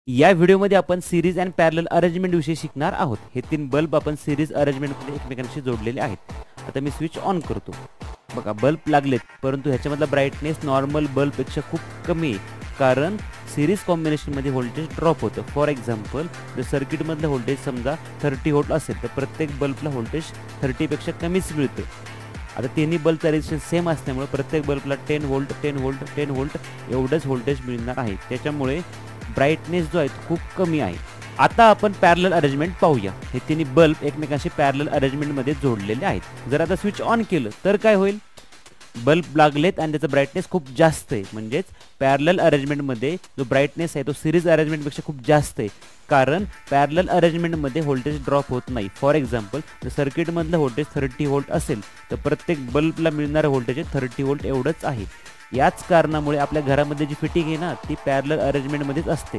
या व्हिडिओमध्ये आपण सिरीज अँड पॅरलल अरेंजमेंट विषयी शिकणार आहोत। हे तीन बल्ब आपण सिरीज अरेंजमेंटमध्ये एकमेकांशी जोडलेले आहेत। आता मी स्विच ऑन करतो, बघा बल्ब लागलेत, परंतु ह्याच्यामधला ब्राईटनेस नॉर्मल बल्बपेक्षा खूप कमी आहे, कारण सिरीज कॉम्बिनेशनमध्ये व्होल्टेज ड्रॉप होतं। फॉर एक्झाम्पल, जर सर्किटमधलं व्होल्टेज समजा 30 व्होल्ट असेल तर प्रत्येक बल्बला व्होल्टेज 30पेक्षा कमीच मिळतं। आता तिन्ही बल्बचा रेजिस्टन्स सेम असल्यामुळे प्रत्येक बल्बला 10 व्होल्ट 10 व्होल्ट 10 व्होल्ट एवढंच व्होल्टेज मिळणार आहे, त्याच्यामुळे ब्राईटनेस जो आहे तो खूप कमी आहे। आता आपण पॅरलल अरेंजमेंट पाहूया। हे तिन्ही बल्ब एकमेकांशी पॅरलल अरेंजमेंटमध्ये जोडलेले आहेत। जर आता स्विच ऑन केलं तर काय होईल, बल्ब लागलेत आणि त्याचा ब्राईटनेस खूप जास्त आहे, म्हणजेच पॅरलल अरेंजमेंटमध्ये जो ब्राईटनेस आहे तो सिरीज अरेंजमेंटपेक्षा खूप जास्त आहे, कारण पॅरलल अरेंजमेंटमध्ये व्होल्टेज ड्रॉप होत नाही। फॉर एक्झाम्पल, जर सर्किटमधलं व्होल्टेज 30 व्होल्ट असेल तर प्रत्येक बल्बला मिळणारं व्होल्टेज 30 व्होल्ट एवढंच आहे। याच कारणामुळे आपल्या घरामध्ये जी फिटिंग आहे ना ती पॅरलल अरेंजमेंटमध्येच असते।